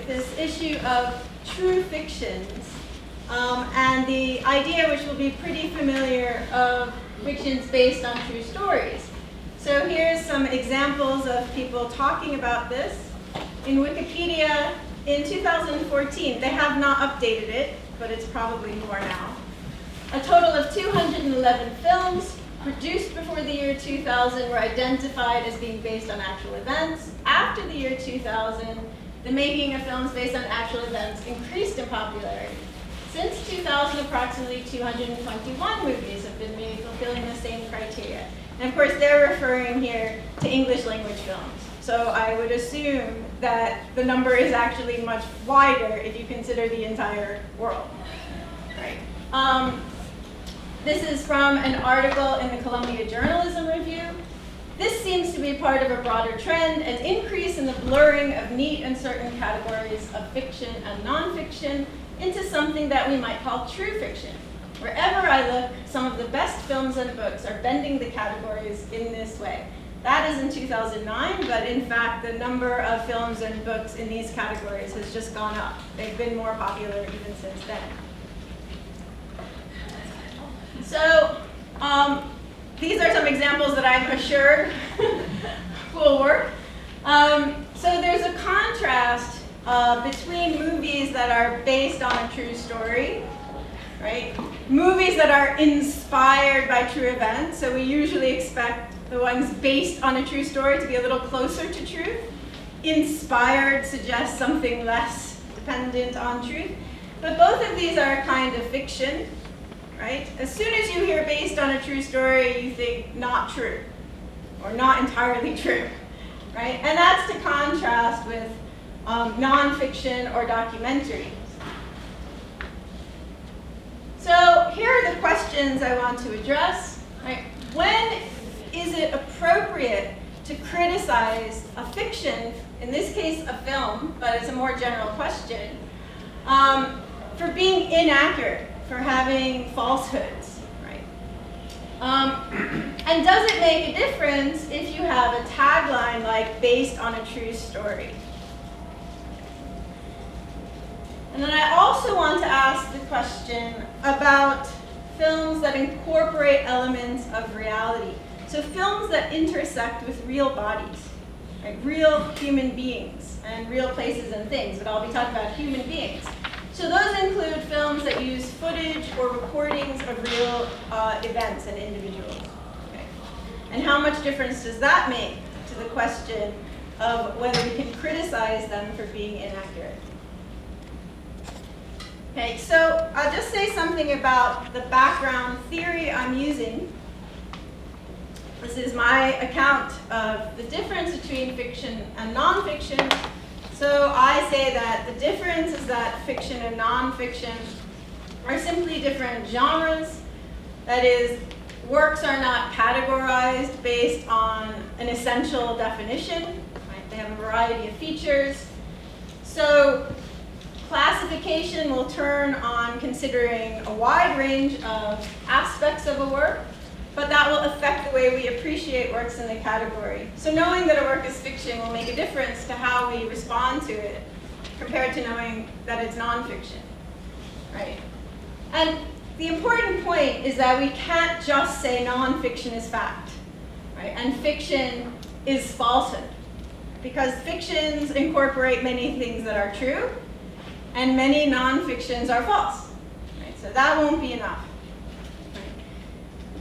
with this issue of true fictions and the idea, which will be pretty familiar, of fictions based on true stories. So here's some examples of people talking about this. In Wikipedia, in 2014, they have not updated it, but it's probably more now. A total of 211 films produced before the year 2000 were identified as being based on actual events. After the year 2000, the making of films based on actual events increased in popularity. Since 2000, approximately 221 movies have been made fulfilling the same criteria. And of course, they're referring here to English language films. So I would assume that the number is actually much wider if you consider the entire world. Right. This is from an article in the Columbia Journalism Review. This seems to be part of a broader trend, an increase in the blurring of neat and certain categories of fiction and nonfiction into something that we might call true fiction. Wherever I look, some of the best films and books are bending the categories in this way. That is in 2009, but in fact, the number of films and books in these categories has just gone up. They've been more popular even since then. So these are some examples that I'm assured will work. So there's a contrast between movies that are based on a true story, right? Movies that are inspired by true events. So we usually expect the ones based on a true story to be a little closer to truth. Inspired suggests something less dependent on truth. But both of these are a kind of fiction. Right? As soon as you hear based on a true story, you think not true, or not entirely true, right? And that's to contrast with nonfiction or documentaries. So here are the questions I want to address. Right? When is it appropriate to criticize a fiction, in this case a film, but it's a more general question, for being inaccurate? For having falsehoods, right? And does it make a difference if you have a tagline like based on a true story? And then I also want to ask the question about films that incorporate elements of reality. So films that intersect with real bodies, right? Real human beings and real places and things, but I'll be talking about human beings. So those include films that use footage or recordings of real events and individuals. Okay. And how much difference does that make to the question of whether we can criticize them for being inaccurate? Okay, so I'll just say something about the background theory I'm using. This is my account of the difference between fiction and nonfiction. So I say that the difference is that fiction and nonfiction are simply different genres. That is, works are not categorized based on an essential definition. Right? They have a variety of features. So classification will turn on considering a wide range of aspects of a work, but that will affect the way we appreciate works in the category. So knowing that a work is fiction will make a difference to how we respond to it compared to knowing that it's nonfiction, right? And the important point is that we can't just say nonfiction is fact, right? And fiction is falsehood, because fictions incorporate many things that are true, and many nonfictions are false, right? So that won't be enough.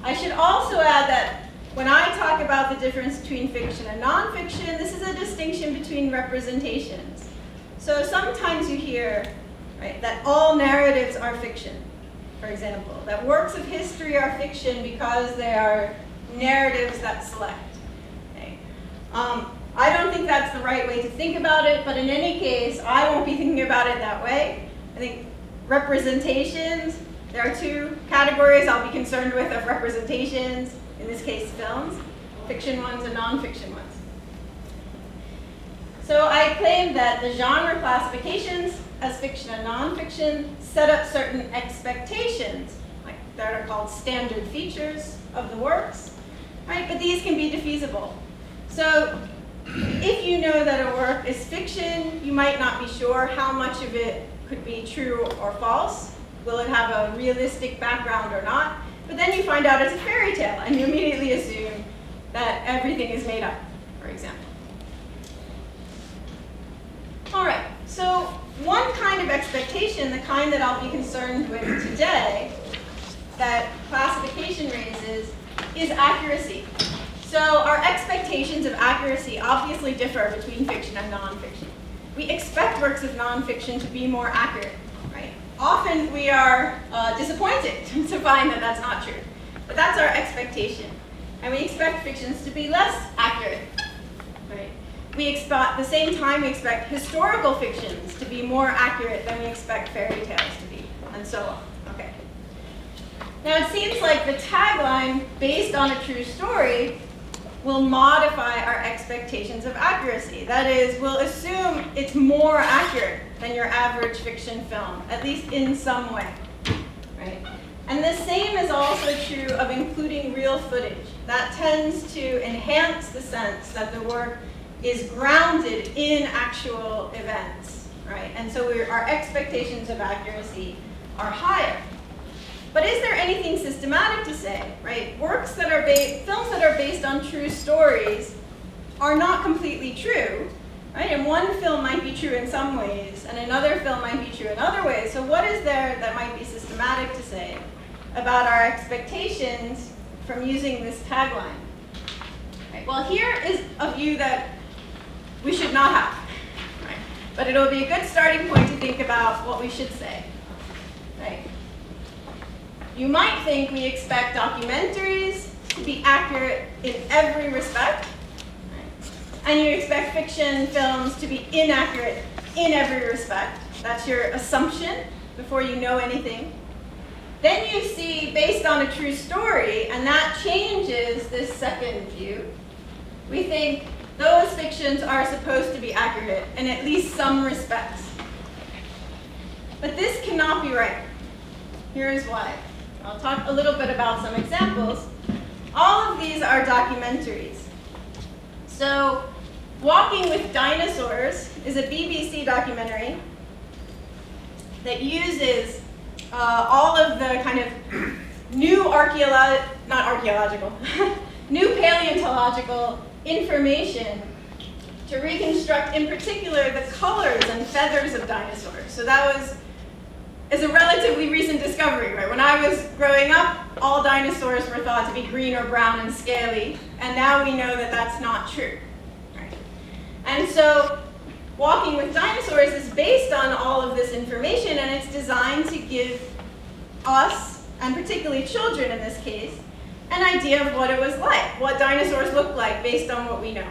I should also add that when I talk about the difference between fiction and nonfiction, this is a distinction between representations. So sometimes you hear, right, that all narratives are fiction, for example, that works of history are fiction because they are narratives that select. Okay. I don't think that's the right way to think about it, but in any case, I won't be thinking about it that way. I think representations, there are two categories I'll be concerned with of representations, in this case films, fiction ones and nonfiction ones. So I claim that the genre classifications as fiction and nonfiction set up certain expectations, like that are called standard features of the works, right? But these can be defeasible. So if you know that a work is fiction, you might not be sure how much of it could be true or false. Will it have a realistic background or not? But then you find out it's a fairy tale, and you immediately assume that everything is made up, for example. All right, so one kind of expectation, the kind that I'll be concerned with today, that classification raises, is accuracy. So our expectations of accuracy obviously differ between fiction and nonfiction. We expect works of nonfiction to be more accurate, right? Often we are disappointed to find that that's not true. But that's our expectation. And we expect fictions to be less accurate, right? We expect, at the same time, we expect historical fictions to be more accurate than we expect fairy tales to be, and so on. Okay. Now it seems like the tagline, based on a true story, will modify our expectations of accuracy. That is, we'll assume it's more accurate than your average fiction film, at least in some way, right? And the same is also true of including real footage. That tends to enhance the sense that the work is grounded in actual events, right? And so our expectations of accuracy are higher. But is there anything systematic to say, right? Works that are films that are based on true stories are not completely true, right? And one film might be true in some ways, and another film might be true in other ways. So what is there that might be systematic to say about our expectations from using this tagline? Right, well, here is a view that we should not have, right? But it'll be a good starting point to think about what we should say, right? You might think we expect documentaries to be accurate in every respect, right? And you expect fiction films to be inaccurate in every respect. That's your assumption before you know anything. Then you see based on a true story, and that changes this second view. We think those fictions are supposed to be accurate in at least some respects. But this cannot be right. Here's why. I'll talk a little bit about some examples. All of these are documentaries. So, Walking with Dinosaurs is a BBC documentary that uses all of the kind of new new paleontological information to reconstruct, in particular, the colors and feathers of dinosaurs. So that is a relatively recent discovery, right? When I was growing up, all dinosaurs were thought to be green or brown and scaly, and now we know that that's not true, right? And so Walking with Dinosaurs is based on all of this information, and it's designed to give us, and particularly children in this case, an idea of what it was like, what dinosaurs looked like based on what we know.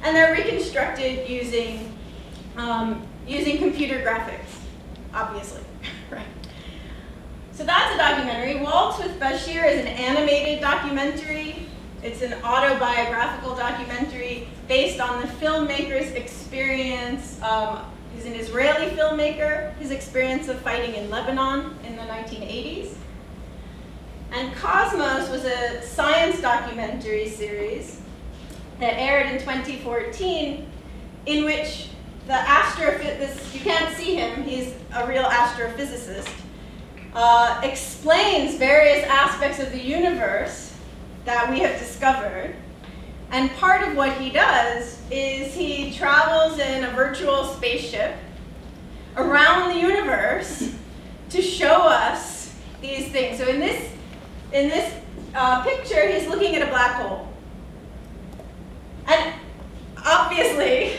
And they're reconstructed using computer graphics, obviously. Right. So that's a documentary. Waltz with Bashir is an animated documentary. It's an autobiographical documentary based on the filmmaker's experience. He's an Israeli filmmaker, his experience of fighting in Lebanon in the 1980s. And Cosmos was a science documentary series that aired in 2014 in which the astrophysicist, you can't see him, he's a real astrophysicist, explains various aspects of the universe that we have discovered. And part of what he does is he travels in a virtual spaceship around the universe to show us these things. So in this picture, he's looking at a black hole. And obviously,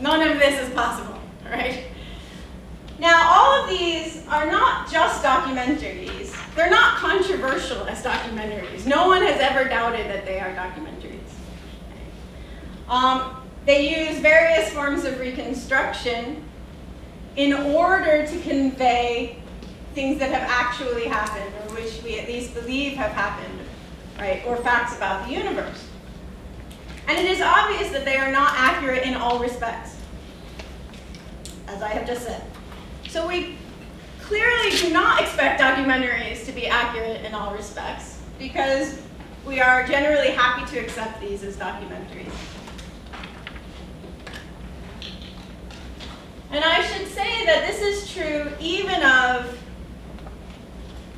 none of this is possible, right? Now, all of these are not just documentaries. They're not controversial as documentaries. No one has ever doubted that they are documentaries. They use various forms of reconstruction in order to convey things that have actually happened, or which we at least believe have happened, right? Or facts about the universe. And it is obvious that they are not accurate in all respects, as I have just said. So we clearly do not expect documentaries to be accurate in all respects, because we are generally happy to accept these as documentaries. And I should say that this is true even of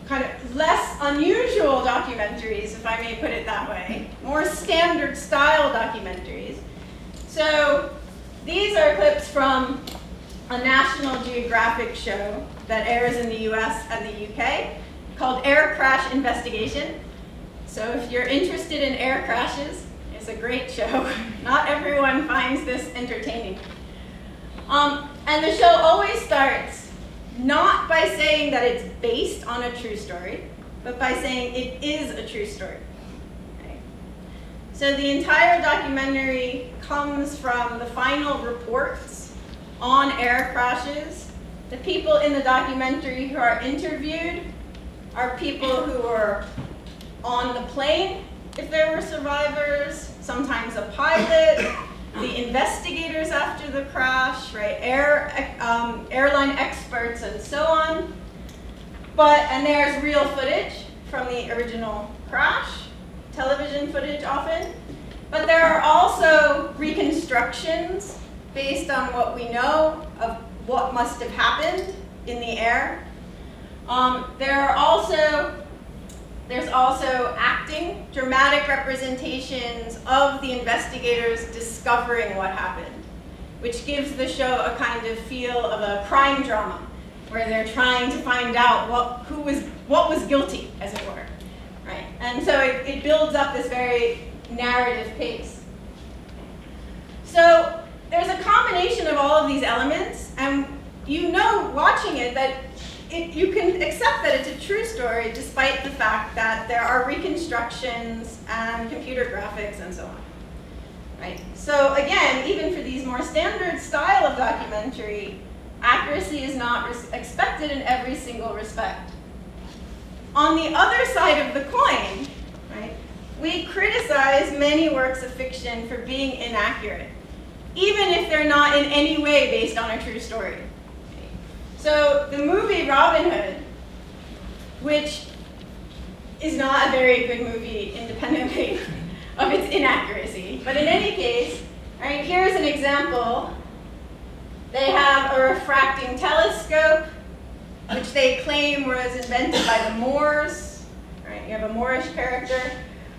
kind of less unusual documentaries, if I may put it that way, more standard style documentaries. So these are clips from a National Geographic show that airs in the US and the UK called Air Crash Investigation. So if you're interested in air crashes, it's a great show. Not everyone finds this entertaining. And the show always starts not by saying that it's based on a true story, but by saying it is a true story. Okay. So the entire documentary comes from the final reports on air crashes. The people in the documentary who are interviewed are people who were on the plane, if there were survivors, sometimes a pilot, the investigators after the crash, right, airline experts, and so on. And there's real footage from the original crash, television footage often. But there are also reconstructions based on what we know of what must have happened in the air. There's also acting, dramatic representations of the investigators discovering what happened, which gives the show a kind of feel of a crime drama, where they're trying to find out what was guilty, as it were, right? And so it builds up this very narrative pace. So there's a combination of all of these elements, and you know, watching it, that you can accept that it's a true story despite the fact that there are reconstructions and computer graphics and so on. Right? So again, even for these more standard style of documentary, accuracy is not expected in every single respect. On the other side of the coin, right, we criticize many works of fiction for being inaccurate, even if they're not in any way based on a true story. So the movie Robin Hood, which is not a very good movie independently of its inaccuracy, but in any case, right, here's an example. They have a refracting telescope, which they claim was invented by the Moors. Right, you have a Moorish character,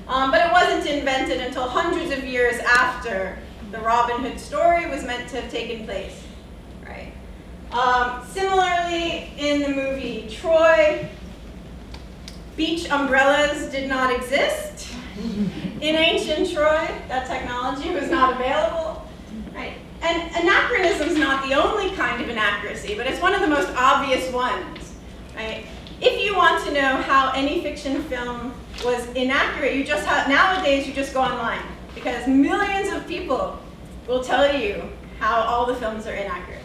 but it wasn't invented until hundreds of years after the Robin Hood story was meant to have taken place. Right. Similarly, in the movie Troy, beach umbrellas did not exist. In ancient Troy, that technology was not available. Right? And anachronism is not the only kind of inaccuracy, but it's one of the most obvious ones. Right? If you want to know how any fiction film was inaccurate, nowadays you just go online, because millions of people will tell you how all the films are inaccurate.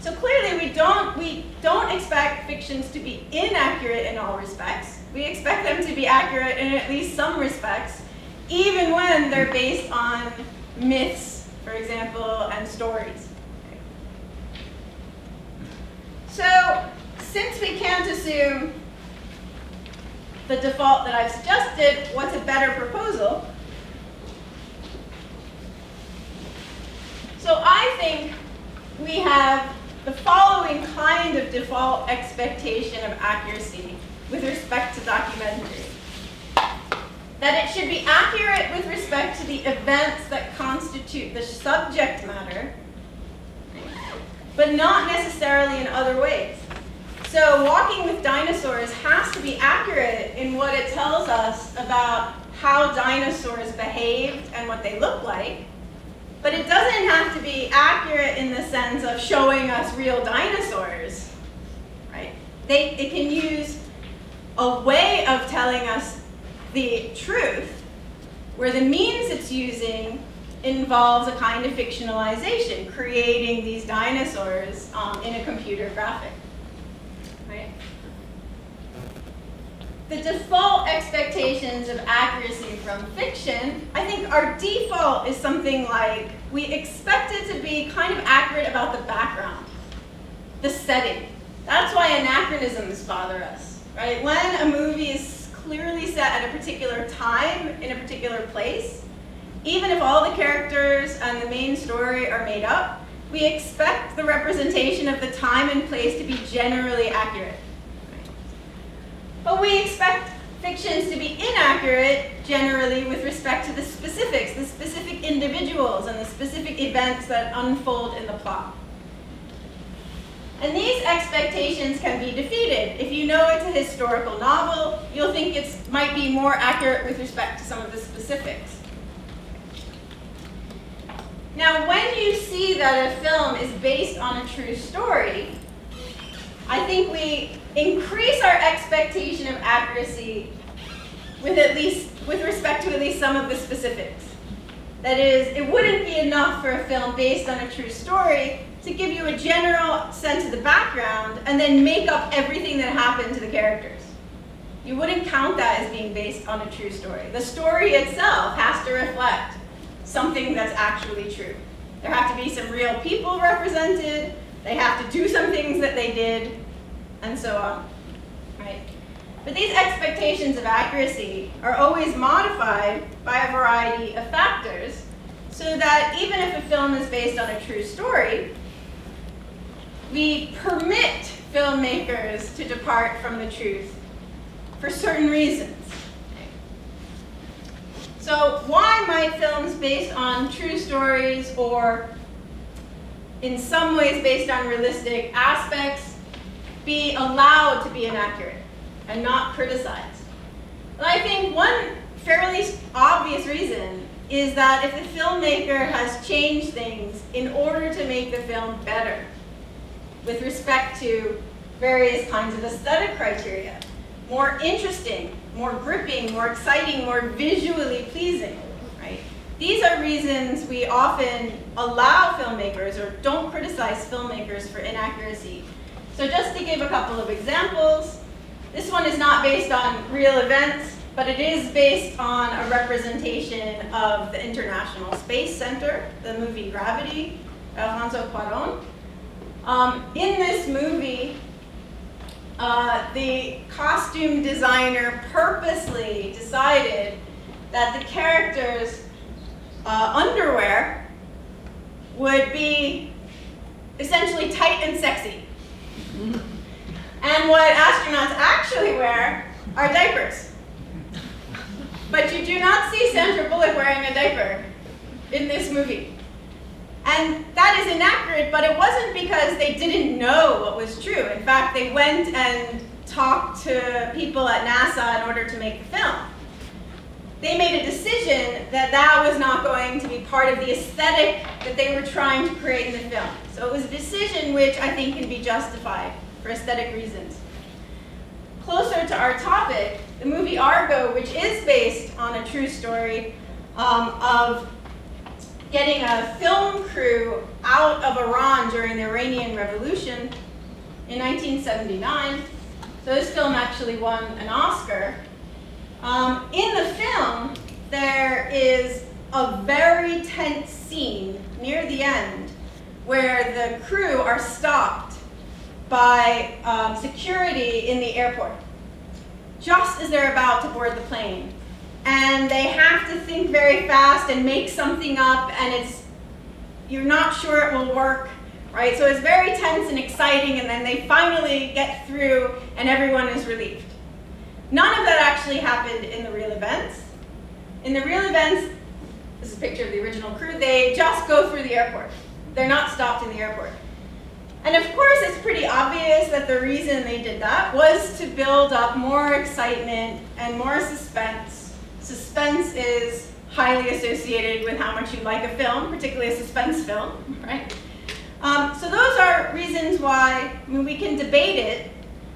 So clearly we don't expect fictions to be inaccurate in all respects. We expect them to be accurate in at least some respects, even when they're based on myths, for example, and stories. So since we can't assume the default that I've suggested, what's a better proposal? So I think we have the following kind of default expectation of accuracy with respect to documentary. That it should be accurate with respect to the events that constitute the subject matter, but not necessarily in other ways. So Walking with Dinosaurs has to be accurate in what it tells us about how dinosaurs behaved and what they look like, but it doesn't have to be accurate in the sense of showing us real dinosaurs, right? It can use a way of telling us the truth where the means it's using involves a kind of fictionalization, creating these dinosaurs in a computer graphic, right? The default expectations of accuracy from fiction, I think our default is something like we expect it to be kind of accurate about the background, the setting. That's why anachronisms bother us, right? When a movie is clearly set at a particular time in a particular place, even if all the characters and the main story are made up, we expect the representation of the time and place to be generally accurate. But we expect fictions to be inaccurate generally with respect to the specifics, the specific individuals, and the specific events that unfold in the plot. And these expectations can be defeated. If you know it's a historical novel, you'll think it might be more accurate with respect to some of the specifics. Now, when you see that a film is based on a true story, I think we increase our expectation of accuracy with respect to at least some of the specifics. That is, it wouldn't be enough for a film based on a true story to give you a general sense of the background and then make up everything that happened to the characters. You wouldn't count that as being based on a true story. The story itself has to reflect something that's actually true. There have to be some real people represented, they have to do some things that they did, and so on, right? But these expectations of accuracy are always modified by a variety of factors, so that even if a film is based on a true story, we permit filmmakers to depart from the truth for certain reasons. So why might films based on true stories or in some ways based on realistic aspects be allowed to be inaccurate and not criticized? And I think one fairly obvious reason is that if the filmmaker has changed things in order to make the film better with respect to various kinds of aesthetic criteria, more interesting, more gripping, more exciting, more visually pleasing, right? These are reasons we often allow filmmakers or don't criticize filmmakers for inaccuracy. So just to give a couple of examples, this one is not based on real events, but it is based on a representation of the International Space Center, the movie Gravity, Alfonso Cuarón. In this movie, the costume designer purposely decided that the characters' underwear would be essentially tight and sexy. And what astronauts actually wear are diapers. But you do not see Sandra Bullock wearing a diaper in this movie. And that is inaccurate, but it wasn't because they didn't know what was true. In fact, they went and talked to people at NASA in order to make the film. They made a decision that that was not going to be part of the aesthetic that they were trying to create in the film. So it was a decision which I think can be justified for aesthetic reasons. Closer to our topic, the movie Argo, which is based on a true story of getting a film crew out of Iran during the Iranian Revolution in 1979. So this film actually won an Oscar. In the film, there is a very tense scene near the end where the crew are stopped by security in the airport, just as they're about to board the plane. And they have to think very fast and make something up, and you're not sure it will work, right? So it's very tense and exciting, and then they finally get through, and everyone is relieved. None of that actually happened in the real events. In the real events, this is a picture of the original crew, they just go through the airport. They're not stopped in the airport. And of course, it's pretty obvious that the reason they did that was to build up more excitement and more suspense. Suspense is highly associated with how much you like a film, particularly a suspense film, right? So those are reasons why, I mean, we can debate it,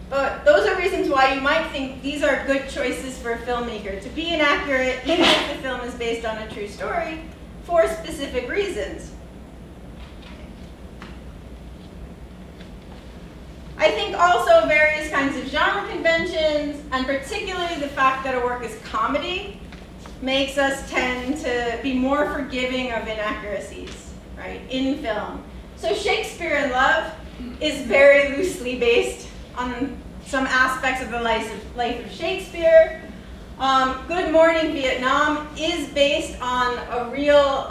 but those are reasons why you might think these are good choices for a filmmaker, to be inaccurate even if the film is based on a true story for specific reasons. I think also various kinds of genre conventions, and particularly the fact that a work is comedy, makes us tend to be more forgiving of inaccuracies, right, in film. So Shakespeare in Love is very loosely based on some aspects of the life of Shakespeare. Good Morning Vietnam is based on a real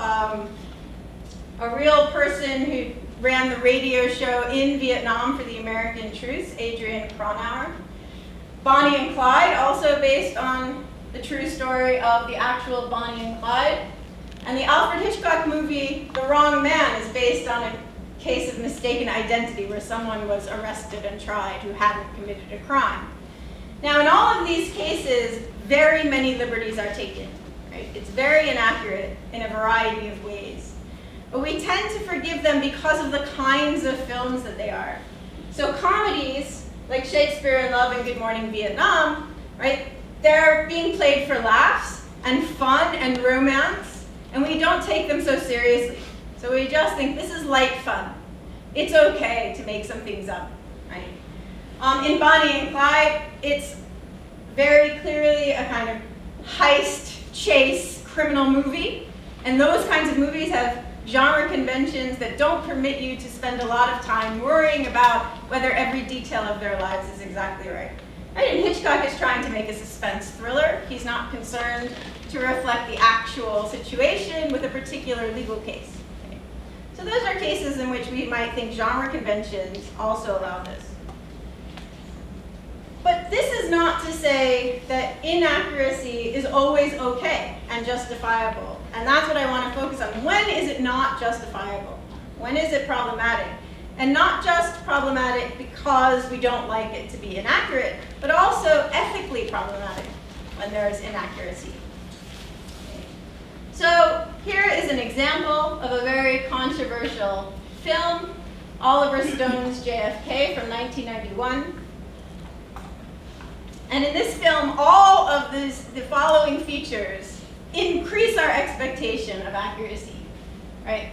person who ran the radio show in Vietnam for the American troops, Adrian Cronauer. Bonnie and Clyde, also based on the true story of the actual Bonnie and Clyde. And the Alfred Hitchcock movie, The Wrong Man, is based on a case of mistaken identity where someone was arrested and tried who hadn't committed a crime. Now, in all of these cases, very many liberties are taken. Right? It's very inaccurate in a variety of ways. But we tend to forgive them because of the kinds of films that they are. So comedies, like Shakespeare in Love and Good Morning Vietnam, right? They're being played for laughs and fun and romance, and we don't take them so seriously. So we just think this is light fun. It's okay to make some things up, right? In Bonnie and Clyde, it's very clearly a kind of heist, chase, criminal movie, and those kinds of movies have genre conventions that don't permit you to spend a lot of time worrying about whether every detail of their lives is exactly right. Right? And Hitchcock is trying to make a suspense thriller. He's not concerned to reflect the actual situation with a particular legal case. Right? So those are cases in which we might think genre conventions also allow this. But this is not to say that inaccuracy is always okay and justifiable. And that's what I want to focus on. When is it not justifiable? When is it problematic? And not just problematic because we don't like it to be inaccurate, but also ethically problematic when there is inaccuracy. Okay. So here is an example of a very controversial film, Oliver Stone's JFK from 1991. And in this film, all of the following features increase our expectation of accuracy, right?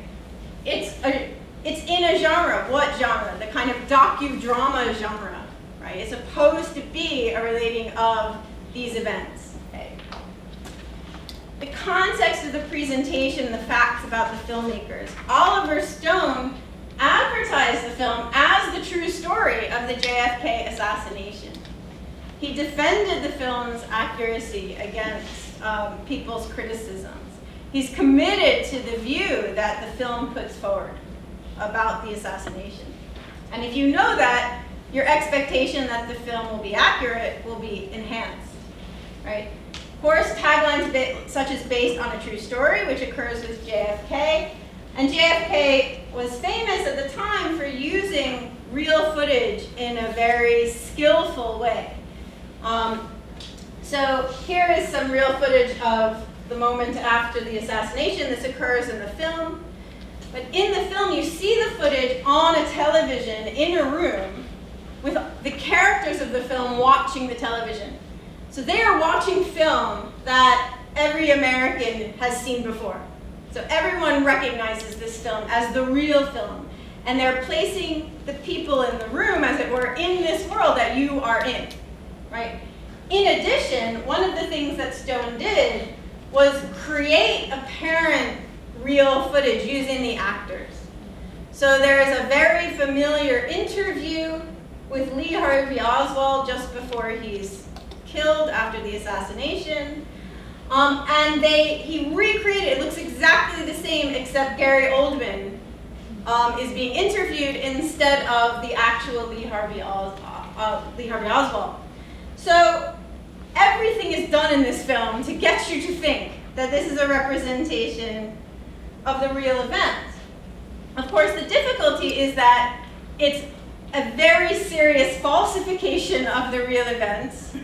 It's in a genre. What genre? The kind of docudrama genre, right? It's supposed to be a relating of these events. Okay? The context of the presentation, the facts about the filmmakers. Oliver Stone advertised the film as the true story of the JFK assassination. He defended the film's accuracy against people's criticisms. He's committed to the view that the film puts forward about the assassination. And if you know that, your expectation that the film will be accurate will be enhanced, right? Of course, taglines such as based on a true story, which occurs with JFK. And JFK was famous at the time for using real footage in a very skillful way. So here is some real footage of the moment after the assassination. This occurs in the film. But in the film, you see the footage on a television in a room with the characters of the film watching the television. So they are watching film that every American has seen before. So everyone recognizes this film as the real film. And they're placing the people in the room, as it were, in this world that you are in, right? In addition, one of the things that Stone did was create apparent real footage using the actors. So there is a very familiar interview with Lee Harvey Oswald just before he's killed after the assassination. And he recreated, it looks exactly the same, except Gary Oldman is being interviewed instead of the actual Lee Harvey Oswald. So everything is done in this film to get you to think that this is a representation of the real event. Of course, the difficulty is that it's a very serious falsification of the real events,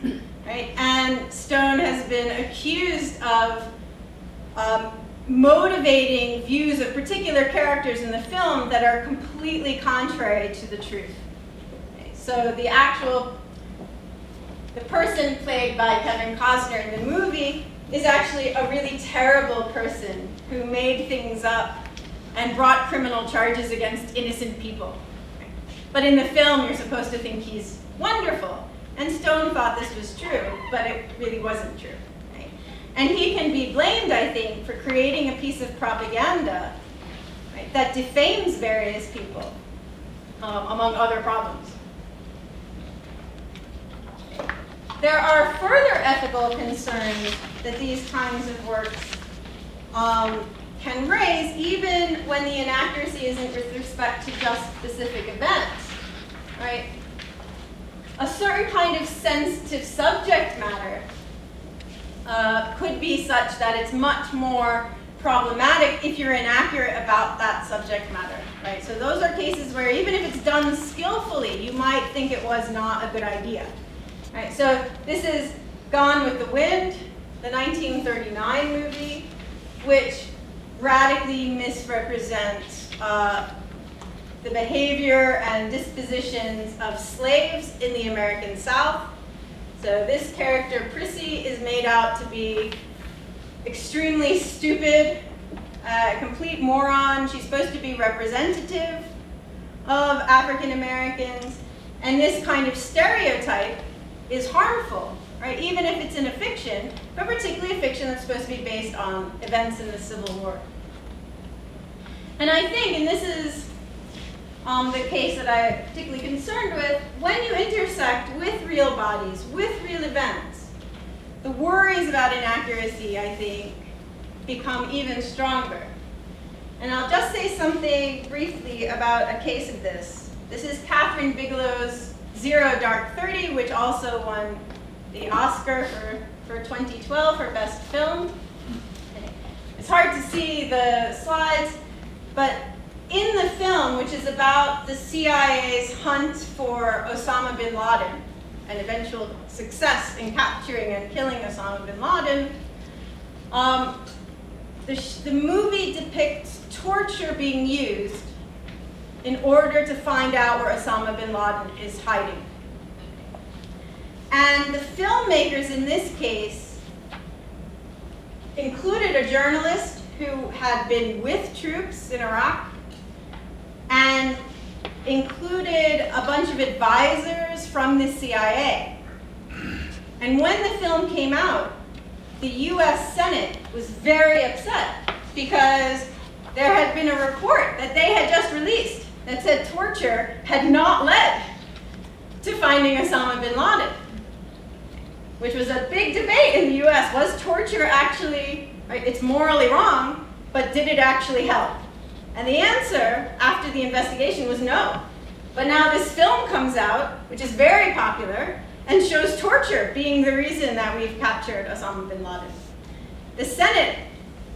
right? And Stone has been accused of motivating views of particular characters in the film that are completely contrary to the truth. Okay, so the person played by Kevin Costner in the movie is actually a really terrible person who made things up and brought criminal charges against innocent people. But in the film, you're supposed to think he's wonderful. And Stone thought this was true, but it really wasn't true. Right? And he can be blamed, I think, for creating a piece of propaganda, right, that defames various people, among other problems. There are further ethical concerns that these kinds of works can raise, even when the inaccuracy isn't with respect to just specific events, right? A certain kind of sensitive subject matter could be such that it's much more problematic if you're inaccurate about that subject matter, right? So those are cases where even if it's done skillfully, you might think it was not a good idea, right? So this is Gone with the Wind, the 1939 movie, which radically misrepresents the behavior and dispositions of slaves in the American South. So this character, Prissy, is made out to be extremely stupid, a complete moron. She's supposed to be representative of African Americans, and this kind of stereotype is harmful, right? Even if it's in a fiction, but particularly a fiction that's supposed to be based on events in the Civil War. And I think, and this is the case that I'm particularly concerned with, when you intersect with real bodies, with real events, the worries about inaccuracy, I think, become even stronger. And I'll just say something briefly about a case of this. This is Catherine Bigelow's Zero Dark 30, which also won the Oscar for 2012 for Best Film. It's hard to see the slides, but in the film, which is about the CIA's hunt for Osama bin Laden, and eventual success in capturing and killing Osama bin Laden, the movie depicts torture being used in order to find out where Osama bin Laden is hiding. And the filmmakers in this case included a journalist who had been with troops in Iraq, and included a bunch of advisors from the CIA. And when the film came out, the US Senate was very upset because there had been a report that they had just released that said torture had not led to finding Osama bin Laden, which was a big debate in the US. Was torture actually, right, it's morally wrong, but did it actually help? And the answer, after the investigation, was no. But now this film comes out, which is very popular, and shows torture being the reason that we've captured Osama bin Laden. The Senate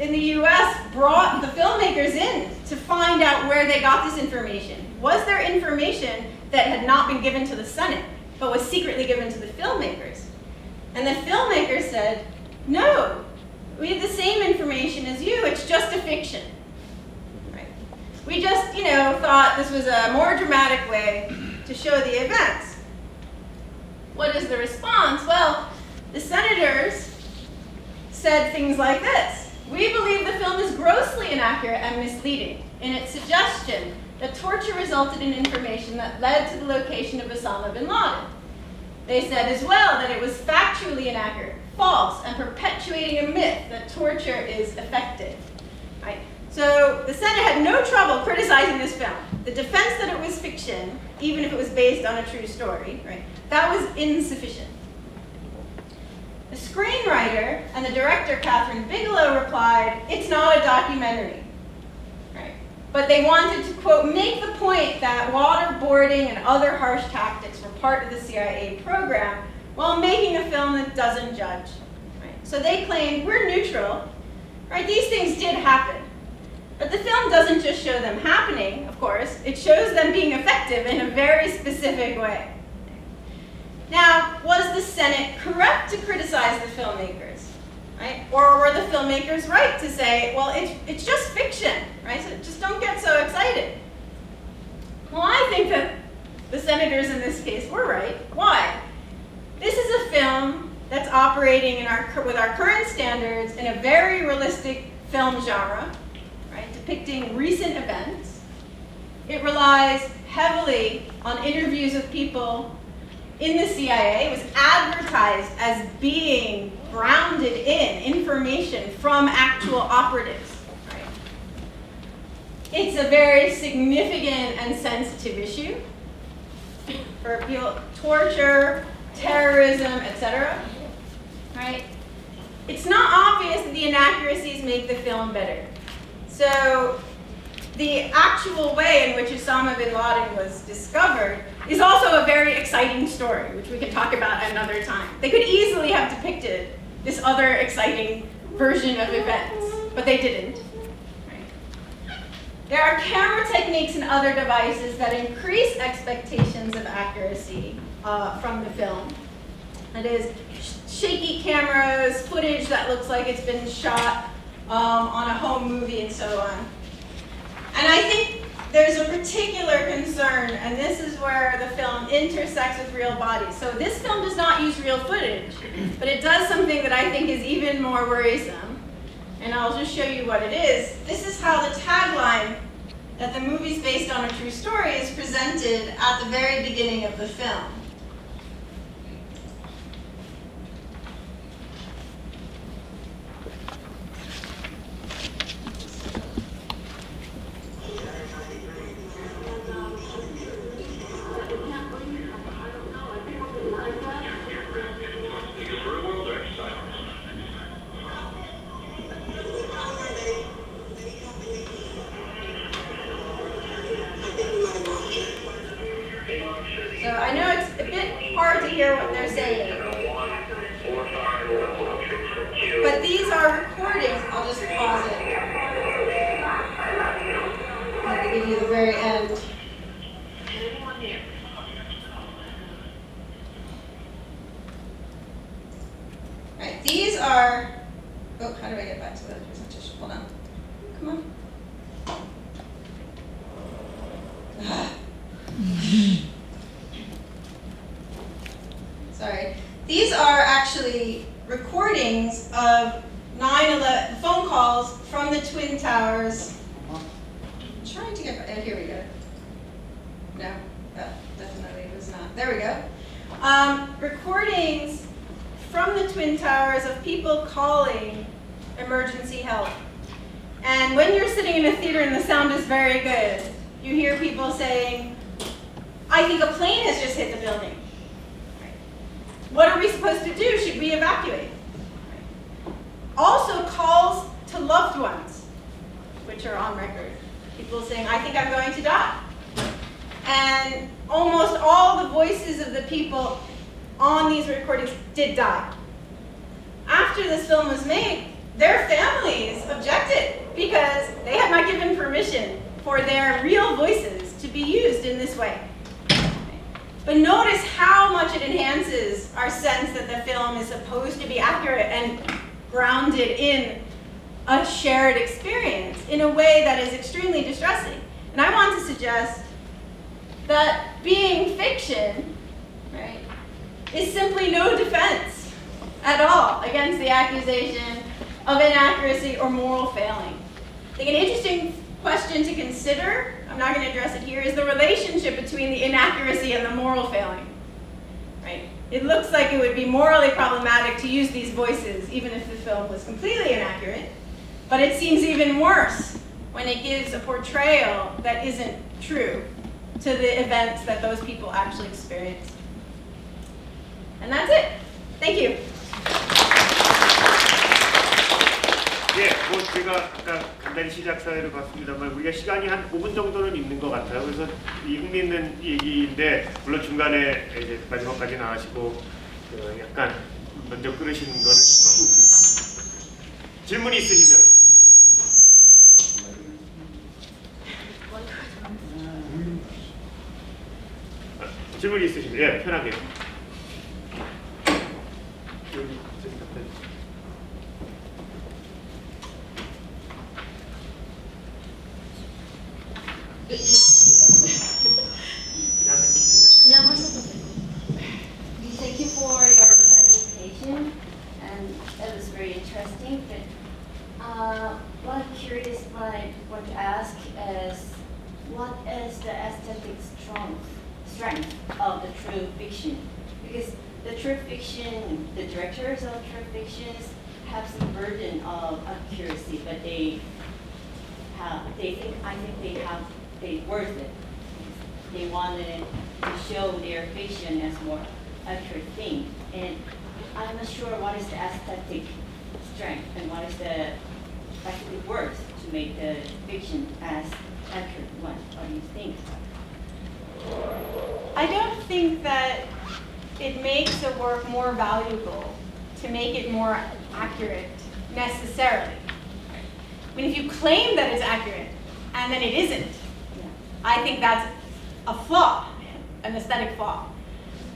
in the US brought the filmmakers in to find out where they got this information. Was there information that had not been given to the Senate, but was secretly given to the filmmakers? And the filmmakers said, no, we have the same information as you, it's just a fiction. We just, thought this was a more dramatic way to show the events. What is the response? Well, the senators said things like this. We believe the film is grossly inaccurate and misleading in its suggestion that torture resulted in information that led to the location of Osama bin Laden. They said as well that it was factually inaccurate, false, and perpetuating a myth that torture is effective. Right? So the Senate had no trouble criticizing this film. The defense that it was fiction, even if it was based on a true story, right, that was insufficient. The screenwriter and the director, Catherine Bigelow, replied, it's not a documentary. Right? But they wanted to, quote, make the point that waterboarding and other harsh tactics were part of the CIA program while making a film that doesn't judge. Right? So they claimed, we're neutral. Right? These things did happen. But the film doesn't just show them happening, of course. It shows them being effective in a very specific way. Now, was the Senate correct to criticize the filmmakers? Right? Or were the filmmakers right to say, well, it's just fiction, right? So just don't get so excited. Well, I think that the senators in this case were right. Why? This is a film that's operating with our current standards in a very realistic film genre, right, depicting recent events. It relies heavily on interviews with people in the CIA. It was advertised as being grounded in information from actual operatives. Right? It's a very significant and sensitive issue for people, torture, terrorism, etc. Right? It's not obvious that the inaccuracies make the film better. So the actual way in which Osama bin Laden was discovered is also a very exciting story, which we can talk about another time. They could easily have depicted this other exciting version of events, but they didn't. Right? There are camera techniques and other devices that increase expectations of accuracy from the film. That is, shaky cameras, footage that looks like it's been shot on a home movie, and so on. And I think there's a particular concern, and this is where the film intersects with real bodies. So this film does not use real footage, but it does something that I think is even more worrisome. And I'll just show you what it is. This is how the tagline that the movie's based on a true story is presented at the very beginning of the film. So I know it's a bit hard to hear what they're saying, but these are recordings. I'll just pause it. I'll give you the very end. Right, these are, oh, how do I get back to the presentation? Hold on. Come on. Sorry. These are actually recordings of 9/11 phone calls from the Twin Towers. I'm trying to get, here we go. No, that definitely was not. There we go. Recordings from the Twin Towers of people calling emergency help. And when you're sitting in a theater and the sound is very good, you hear people saying, I think a plane has just hit the building. What are we supposed to do? Should we evacuate? Also calls to loved ones, which are on record. People saying, I think I'm going to die. And almost all the voices of the people on these recordings did die. After this film was made, their families objected because they had not given permission for their real voices to be used in this way. But notice how much it enhances our sense that the film is supposed to be accurate and grounded in a shared experience in a way that is extremely distressing. And I want to suggest that being fiction, right, is simply no defense at all against the accusation of inaccuracy or moral failing. I think an interesting question to consider, I'm not going to address it here, is the relationship between the inaccuracy and the moral failing. Right? It looks like it would be morally problematic to use these voices even if the film was completely inaccurate, but it seems even worse when it gives a portrayal that isn't true to the events that those people actually experienced. And that's it. Thank you. 예, 뭐 제가 아까 간단히 시작 사회를 봤습니다만 우리가 시간이 한 5분 정도는 있는 것 같아요. 그래서 이 흥미있는 얘기인데 물론 중간에 이제 마지막까지 나가시고 약간 먼저 끊으시는 거는 질문이 있으시면 예, 편하게. Thank you for your presentation, and that was very interesting. But what I'm curious, what I want to ask is, what is the aesthetic strength of the true fiction? Because the true fiction, the directors of true fictions have some burden of accuracy, but they worth it. They wanted to show their fiction as more accurate thing. And I'm not sure what is the aesthetic strength and what is the like it works to make the fiction as accurate one? What do you think? I don't think that it makes a work more valuable to make it more accurate necessarily. I mean, if you claim that it's accurate and then it isn't, Yeah. I think that's a flaw, an aesthetic flaw.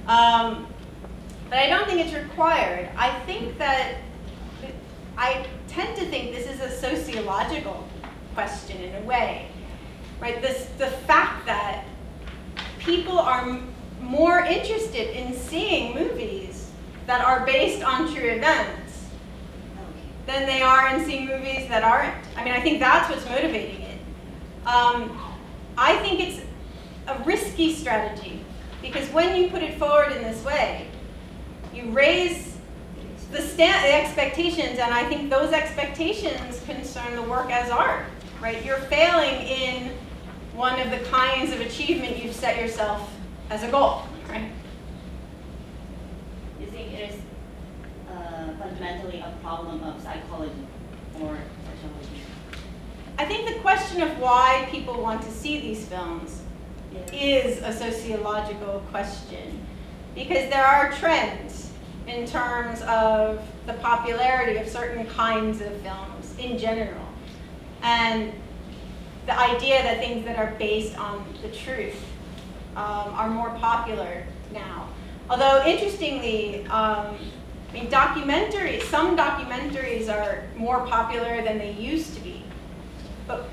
But I don't think it's required. I think that, I tend to think this is a sociological question in a way, right? The fact that people are more interested in seeing movies that are based on true events than they are in seeing movies that aren't. I mean, I think that's what's motivating it. I think it's a risky strategy because when you put it forward in this way, you raise the expectations, and I think those expectations concern the work as art, right? You're failing in one of the kinds of achievement you've set yourself as a goal, right? You think it is fundamentally a problem of psychology or sociology? I think the question of why people want to see these films is a sociological question because there are trends in terms of the popularity of certain kinds of films in general. And the idea that things that are based on the truth are more popular now. Although interestingly, I mean, some documentaries are more popular than they used to be. But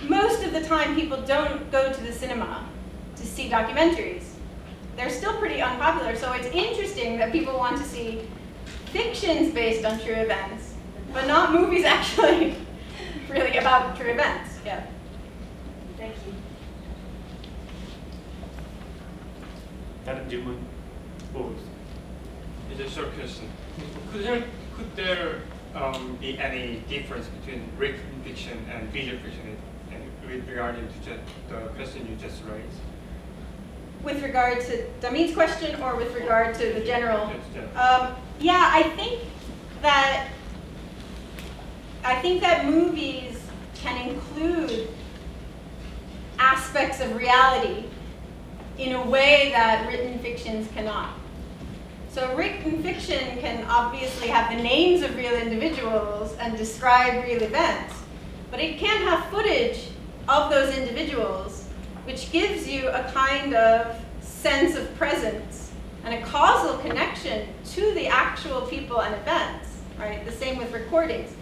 most of the time people don't go to the cinema to see documentaries. They're still pretty unpopular, so it's interesting that people want to see fictions based on true events, but not movies actually really about true events. Yeah. Thank you. 다른 질문 뭐 It's a short question. Could there be any difference between written fiction and visual fiction with regard to the question you just raised? With regard to Damin's question or with regard to the general? Yes. Yeah, I think that movies can include aspects of reality in a way that written fictions cannot. So written fiction can obviously have the names of real individuals and describe real events, but it can't have footage of those individuals, which gives you a kind of sense of presence and a causal connection to the actual people and events, right? The same with recordings.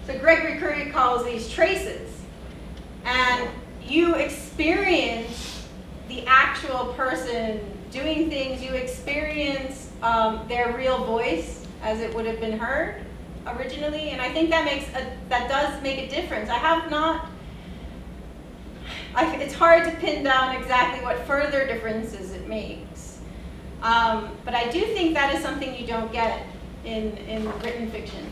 So Gregory Curry calls these traces, and you experience the actual person doing things, you experience their real voice as it would have been heard originally, and I think that does make a difference. It's hard to pin down exactly what further differences it makes, but I do think that is something you don't get in written fiction.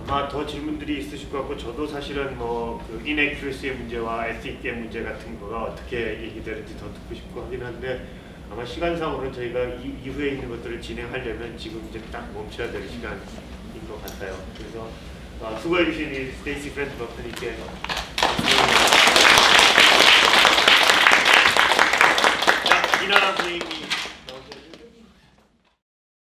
아마 더 질문들이 있으실 것 같고 저도 사실은 그 inaccuracy의 문제와 ethic의 문제 같은 거가 어떻게 얘기되는지 더 듣고 싶고 하긴 한데 아마 시간상으로는 저희가 이후에 있는 것들을 진행하려면 지금 이제 딱 멈춰야 될 시간인 것 같아요. 그래서 수고해주신 이 스테이시 프렌드 버튼님께 자, 이나 선생님이